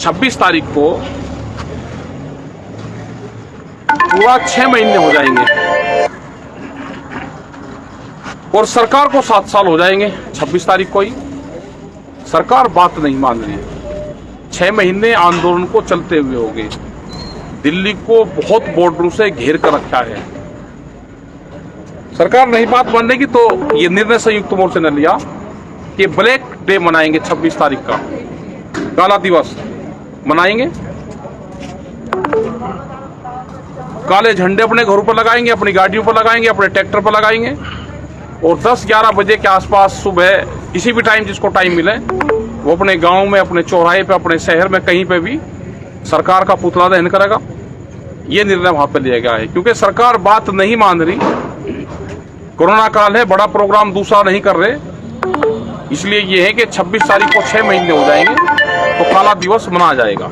26 तारीख को पूरा 6 महीने हो जाएंगे और सरकार को 7 साल हो जाएंगे 26 तारीख को ही। सरकार बात नहीं मान रही, 6 महीने आंदोलन को चलते हुए हो गए। दिल्ली को बहुत बॉर्डरों से घेर कर रखा है। सरकार नहीं बात मानने की, तो ये निर्णय संयुक्त मोर्चे ने लिया कि ब्लैक डे मनाएंगे 26 तारीख का, काला दिवस मनाएंगे। काले झंडे अपने घरों पर लगाएंगे, अपनी गाड़ियों पर लगाएंगे, अपने ट्रैक्टर पर लगाएंगे और 10-11 बजे के आसपास सुबह किसी भी टाइम जिसको टाइम मिले वो अपने गांव में, अपने चौराहे पे, अपने शहर में कहीं पे भी सरकार का पुतला दहन करेगा। ये निर्णय वहां पर लिया गया है क्योंकि सरकार बात नहीं मान रही। कोरोना काल है, बड़ा प्रोग्राम दूसरा नहीं कर रहे, इसलिए ये है कि 26 तारीख को 6 महीने हो जाएंगे तो काला दिवस मनाया जाएगा।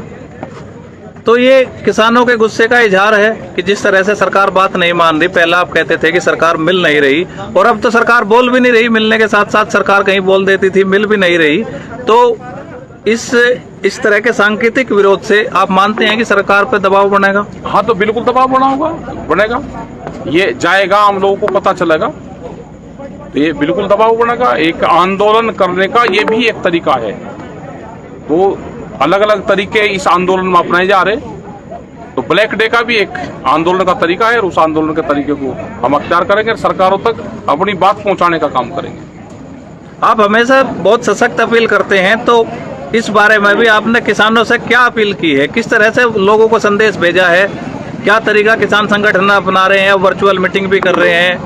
तो ये किसानों के गुस्से का इजहार है कि जिस तरह से सरकार बात नहीं मान रही। पहला आप कहते थे कि सरकार मिल नहीं रही और अब तो सरकार बोल भी नहीं रही, मिलने के साथ साथ सरकार कहीं बोल देती थी, मिल भी नहीं रही। तो इस तरह के सांकेतिक विरोध से आप मानते हैं कि सरकार पर दबाव बनेगा? हाँ, तो बिल्कुल दबाव बनेगा। ये जाएगा, हम लोगों को पता चलेगा, तो ये बिल्कुल दबाव बनेगा। एक आंदोलन करने का ये भी एक तरीका है। तो अलग अलग तरीके इस आंदोलन में अपनाए जा रहे। तो ब्लैक डे का भी एक आंदोलन का तरीका है और उस आंदोलन के तरीके को हम अख्तियार करेंगे, सरकारों तक अपनी बात पहुंचाने का काम करेंगे। आप हमेशा बहुत सशक्त अपील करते हैं, तो इस बारे में भी आपने किसानों से क्या अपील की है? किस तरह से लोगों को संदेश भेजा है? क्या तरीका किसान संगठन अपना रहे हैं? वर्चुअल मीटिंग भी कर रहे हैं,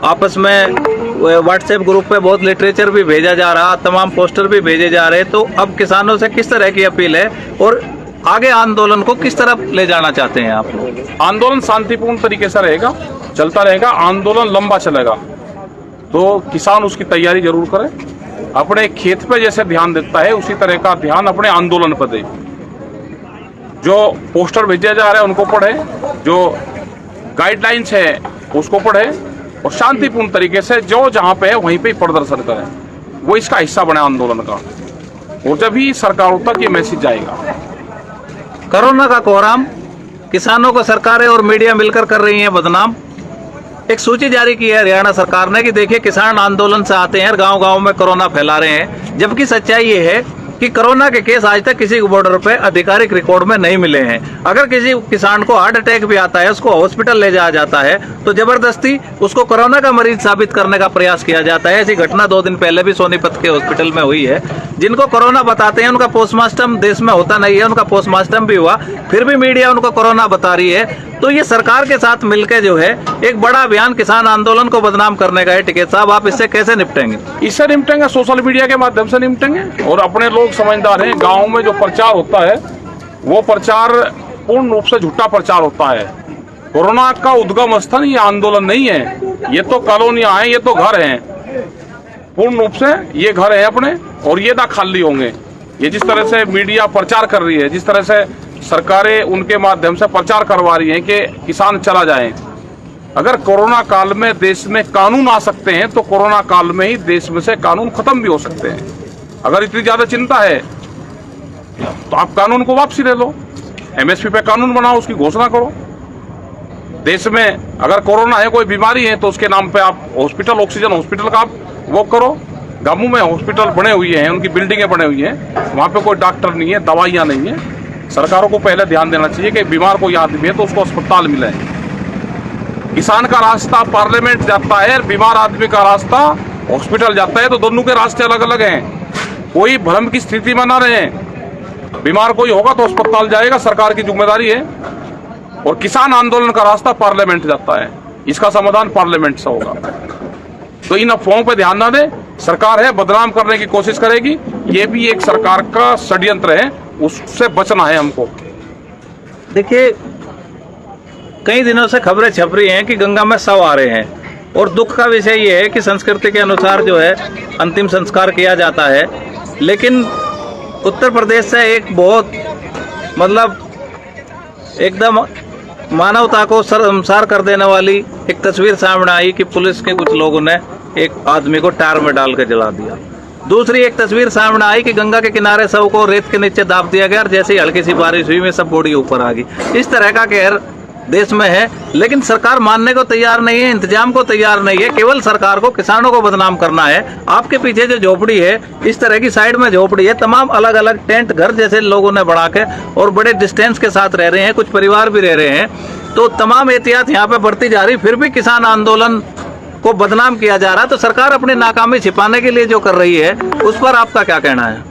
आपस में व्हाट्सएप ग्रुप पे बहुत लिटरेचर भी भेजा जा रहा, तमाम पोस्टर भी भेजे जा रहे। तो अब किसानों से किस तरह की अपील है और आगे आंदोलन को किस तरफ ले जाना चाहते हैं आप लोग? आंदोलन शांतिपूर्ण तरीके से रहेगा, चलता रहेगा। आंदोलन लंबा चलेगा तो किसान उसकी तैयारी जरूर करे। अपने खेत पे जैसे ध्यान देता है उसी तरह का ध्यान अपने आंदोलन पर दे। जो पोस्टर भेजे जा रहे हैं उनको पढ़े, जो गाइडलाइंस है उसको पढ़े और शांतिपूर्ण तरीके से जो जहां पे है वहीं पे प्रदर्शन करें। वो इसका हिस्सा बने आंदोलन का, और जब ही सरकारों तक ये मैसेज जाएगा। कोरोना का कोहराम किसानों को सरकारें और मीडिया मिलकर कर रही हैं बदनाम। एक सूची जारी की है हरियाणा सरकार ने कि देखिए, किसान आंदोलन से आते हैं और गांव-गांव में कोरोना फैला रहे हैं, जबकि सच्चाई ये है कि कोरोना के केस आज तक किसी बॉर्डर पे आधिकारिक रिकॉर्ड में नहीं मिले हैं। अगर किसी किसान को हार्ट अटैक भी आता है, उसको हॉस्पिटल ले जाया जाता है तो जबरदस्ती उसको कोरोना का मरीज साबित करने का प्रयास किया जाता है। ऐसी घटना 2 दिन पहले भी सोनीपत के हॉस्पिटल में हुई है। जिनको कोरोना बताते हैं उनका पोस्टमार्टम देश में होता नहीं है, उनका पोस्टमार्टम भी हुआ, फिर भी मीडिया उनको कोरोना बता रही है। तो ये सरकार के साथ मिलकर जो है एक बड़ा अभियान किसान आंदोलन को बदनाम करने का है। टिकैत साहब, आप इससे कैसे निपटेंगे? इससे निपटेंगे सोशल मीडिया के माध्यम से निपटेंगे। और अपने लोग समझदार हैं, गांव में जो प्रचार होता है वो प्रचार पूर्ण रूप से झूठा प्रचार होता है। कोरोना का उद्गम स्थल ये आंदोलन नहीं है, ये तो कॉलोनियां हैं, ये तो घर हैं। पूर्ण रूप से ये घर है अपने, और ये ना खाली होंगे। ये जिस तरह से मीडिया प्रचार कर रही है, जिस तरह से सरकारें उनके माध्यम से प्रचार करवा रही हैं कि किसान चला जाए। अगर कोरोना काल में देश में कानून आ सकते हैं तो कोरोना काल में ही देश में से कानून खत्म भी हो सकते हैं। अगर इतनी ज्यादा चिंता है तो आप कानून को वापसी ले लो, एमएसपी पे कानून बनाओ, उसकी घोषणा करो। देश में अगर कोरोना है, कोई बीमारी है, तो उसके नाम पे आप हॉस्पिटल, ऑक्सीजन हॉस्पिटल का आप वो करो। गांवों में हॉस्पिटल बने हुए हैं, उनकी बिल्डिंगें बने हुई हैं, वहां पे कोई डॉक्टर नहीं है, दवाइयां नहीं है। सरकारों को पहले ध्यान देना चाहिए कि बीमार कोई आदमी है तो उसको अस्पताल मिले। किसान का रास्ता पार्लियामेंट जाता है, बीमार आदमी का रास्ता हॉस्पिटल जाता है, तो दोनों के रास्ते अलग अलग हैं। कोई भ्रम की स्थिति में ना रहे। बीमार कोई होगा तो अस्पताल जाएगा, सरकार की जिम्मेदारी है। और किसान आंदोलन का रास्ता पार्लियामेंट जाता है, इसका समाधान पार्लियामेंट से होगा। तो इन अफवाहों पर ध्यान ना दे। सरकार है, बदनाम करने की कोशिश करेगी, ये भी एक सरकार का षड्यंत्र है, उससे बचना है हमको। देखिए, कई दिनों से खबरें छप रही हैं कि गंगा में शव आ रहे हैं, और दुख का विषय ये है कि संस्कृति के अनुसार जो है अंतिम संस्कार किया जाता है। लेकिन उत्तर प्रदेश से एक बहुत मतलब एकदम मानवता को शर्मसार कर देने वाली एक तस्वीर सामने आई कि पुलिस के कुछ लोगों ने एक आदमी को टायर में डाल के जला दिया। दूसरी एक तस्वीर सामने आई कि गंगा के किनारे सब को रेत के नीचे दाब दिया गया और जैसे ही हल्की सी बारिश हुई में सब बॉडी ऊपर आ गई। इस तरह का कहर देश में है, लेकिन सरकार मानने को तैयार नहीं है, इंतजाम को तैयार नहीं है। केवल सरकार को किसानों को बदनाम करना है। आपके पीछे जो झोपड़ी है, इस तरह की साइड में झोपड़ी है, तमाम अलग अलग टेंट घर जैसे लोगों ने बना के और बड़े डिस्टेंस के साथ रह रहे हैं, कुछ परिवार भी रह रहे हैं। तो तमाम एहतियात यहाँ पे बढ़ती जा रही, फिर भी किसान आंदोलन को बदनाम किया जा रहा। तो सरकार अपनी नाकामी छिपाने के लिए जो कर रही है, उस पर आपका क्या कहना है?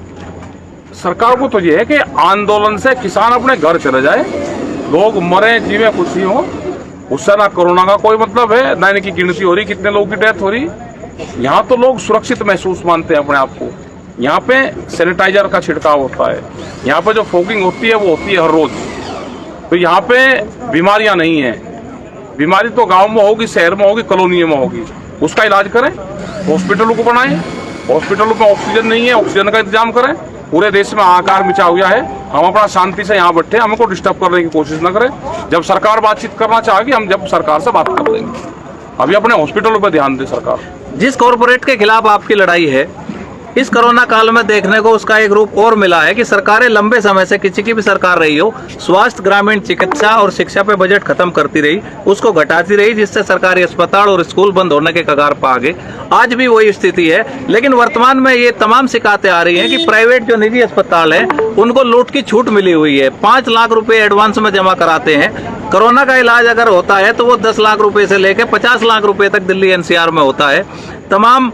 सरकार को तो ये है कि आंदोलन से किसान अपने घर चले जाए, लोग मरे जीवे कुछ ही हो, उससे ना कोरोना का कोई मतलब है, ना इनकी गिनती हो रही कितने लोगों की डेथ हो रही। यहाँ तो लोग सुरक्षित महसूस मानते हैं अपने आप को। यहाँ पे सैनिटाइजर का छिड़काव होता है, यहाँ पे जो फॉगिंग होती है वो होती है हर रोज। तो यहाँ पे बीमारियां नहीं है। बीमारी तो गांव में होगी, शहर में होगी, कॉलोनी में होगी, उसका इलाज करें, हॉस्पिटलों को बनाएं। हॉस्पिटलों में ऑक्सीजन नहीं है, ऑक्सीजन का इंतजाम करें। पूरे देश में हाहाकार मचा हुआ है, हम अपना शांति से यहाँ बैठे, हमको डिस्टर्ब करने की कोशिश न करें। जब सरकार बातचीत करना चाहेगी, हम जब सरकार से बात कर लेंगे। अभी अपने हॉस्पिटलों पर ध्यान दे सरकार। जिस कॉरपोरेट के खिलाफ आपकी लड़ाई है, इस कोरोना काल में देखने को उसका एक रूप और मिला है कि सरकारें लंबे समय से, किसी की भी सरकार रही हो, स्वास्थ्य, ग्रामीण चिकित्सा और शिक्षा पे बजट खत्म करती रही, उसको घटाती रही, जिससे सरकारी अस्पताल और स्कूल बंद होने के कगार पर आ गए। आज भी वही स्थिति है, लेकिन वर्तमान में ये तमाम शिकायतें आ रही हैं कि प्राइवेट जो निजी अस्पताल है, उनको लूट की छूट मिली हुई है। 5 लाख रुपए एडवांस में जमा कराते हैं। कोरोना का इलाज अगर होता है तो वो 10 लाख रुपए से लेकर 50 लाख रुपए तक दिल्ली एनसीआर में होता है। तमाम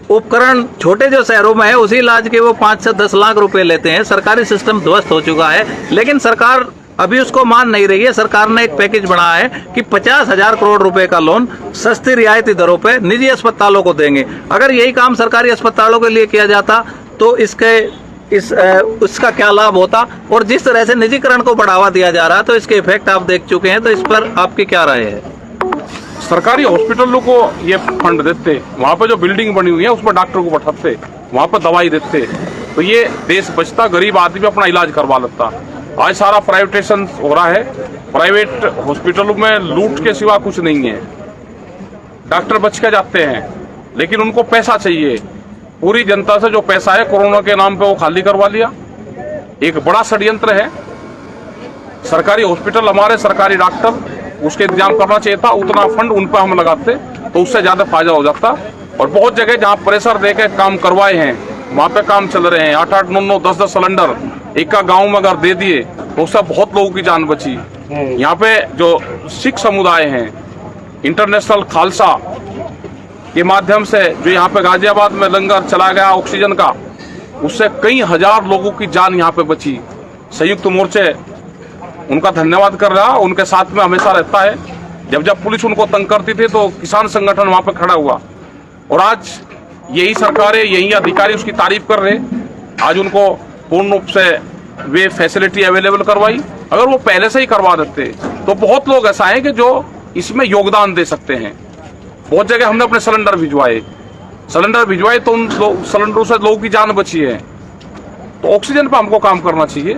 उपकरण छोटे जो शहरों में है, उसी इलाज के वो 5 से 10 लाख रुपए लेते हैं। सरकारी सिस्टम ध्वस्त हो चुका है, लेकिन सरकार अभी उसको मान नहीं रही है। सरकार ने एक पैकेज बनाया है कि 50,000 करोड़ रुपए का लोन सस्ती रियायती दरों पे निजी अस्पतालों को देंगे। अगर यही काम सरकारी अस्पतालों के लिए किया जाता तो इसका क्या लाभ होता? और जिस तरह से निजीकरण को बढ़ावा दिया जा रहा, तो इसके इफेक्ट आप देख चुके हैं। तो इस पर आपकी क्या राय है? सरकारी हॉस्पिटलों को ये फंड देते, वहाँ पे जो बिल्डिंग बनी हुई है उसमें डॉक्टर को बैठाते, वहाँ पे दवाई देते, तो ये देश बचता, गरीब आदमी अपना इलाज करवा लेता। आज सारा प्राइवेटेशन हो रहा है। प्राइवेट हॉस्पिटलों में लूट के सिवा कुछ नहीं है। डॉक्टर बच के जाते हैं, लेकिन उनको पैसा चाहिए। पूरी जनता से जो पैसा है कोरोना के नाम पे वो खाली करवा लिया। एक बड़ा षड्यंत्र है। सरकारी हॉस्पिटल, हमारे सरकारी डॉक्टर, उसके इंतजाम करना चाहिए था। उतना फंड उन पर हम लगाते तो उससे ज्यादा फायदा हो जाता। और बहुत जगह जहाँ प्रेशर देके काम करवाए हैं, वहाँ पे काम चल रहे हैं। 8-8, 9-9, 10-10 सिलेंडर एक का गाँव में अगर दे दिए तो उससे बहुत लोगों की जान बची। यहाँ पे जो सिख समुदाय हैं, इंटरनेशनल खालसा के माध्यम से जो यहाँ पे गाजियाबाद में लंगर चला गया ऑक्सीजन का, उससे कई हजार लोगों की जान यहाँ पे बची। संयुक्त मोर्चे उनका धन्यवाद कर रहा, उनके साथ में हमेशा रहता है। जब पुलिस उनको तंग करती थी तो किसान संगठन वहां पे खड़ा हुआ। और आज यही सरकारें, यही अधिकारी उसकी तारीफ कर रहे। आज उनको पूर्ण रूप से वे फैसिलिटी अवेलेबल करवाई। अगर वो पहले से ही करवा देते तो बहुत लोग ऐसा है कि जो इसमें योगदान दे सकते हैं। बहुत जगह हमने अपने सिलेंडर भिजवाए तो उन सिलेंडरों से लोगों की जान बची है। तो ऑक्सीजन पर हमको काम करना चाहिए,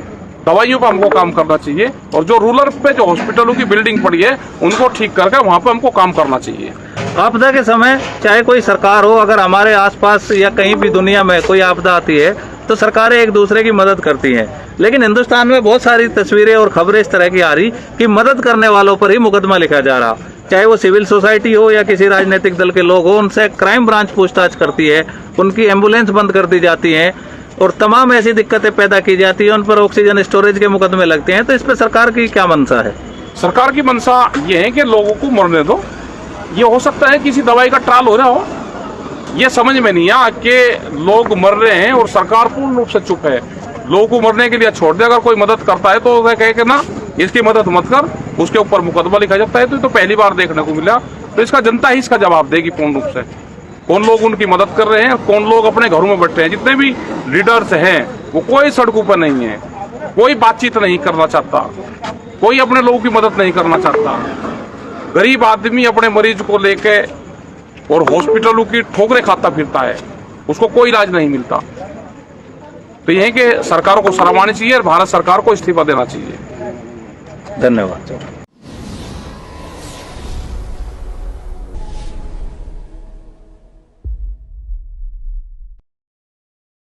दवाइयों पर हमको काम करना चाहिए। और जो रूरल पे जो हॉस्पिटलों की बिल्डिंग पड़ी है उनको ठीक करके वहाँ पे हमको काम करना चाहिए। आपदा के समय चाहे कोई सरकार हो, अगर हमारे आसपास या कहीं भी दुनिया में कोई आपदा आती है तो सरकारें एक दूसरे की मदद करती हैं। लेकिन हिंदुस्तान में बहुत सारी तस्वीरें और खबरें इस तरह की आ रही कि मदद करने वालों पर ही मुकदमा लिखा जा रहा, चाहे वो सिविल सोसाइटी हो या किसी राजनीतिक दल के लोग हो। उनसे क्राइम ब्रांच पूछताछ करती है, उनकी एम्बुलेंस बंद कर दी जाती है और तमाम ऐसी दिक्कतें पैदा की जाती है। उन पर ऑक्सीजन स्टोरेज के मुकदमे लगते हैं। तो इस पर सरकार की क्या मंशा है? सरकार की मंशा ये है कि लोगों को मरने दो। ये हो सकता है किसी दवाई का ट्रायल हो रहा हो, ये समझ में नहीं आ कि लोग मर रहे हैं और सरकार पूर्ण रूप से चुप है। लोगों को मरने के लिए छोड़ दे। अगर कोई मदद करता है तो वह कहे कि ना इसकी मदद मत कर, उसके ऊपर मुकदमा लिखा जाता है। तो पहली बार देखने को मिला। तो इसका जनता ही इसका जवाब देगी पूर्ण रूप से, कौन लोग उनकी मदद कर रहे हैं, कौन लोग अपने घरों में बैठे हैं। जितने भी लीडर्स हैं वो कोई सड़कों पर नहीं है, कोई बातचीत नहीं करना चाहता, कोई अपने लोगों की मदद नहीं करना चाहता। गरीब आदमी अपने मरीज को लेके और हॉस्पिटलों की ठोकरें खाता फिरता है, उसको कोई इलाज नहीं मिलता। तो यही कि सरकारों को शर्म आनी चाहिए और भारत सरकार को इस्तीफा देना चाहिए। धन्यवाद।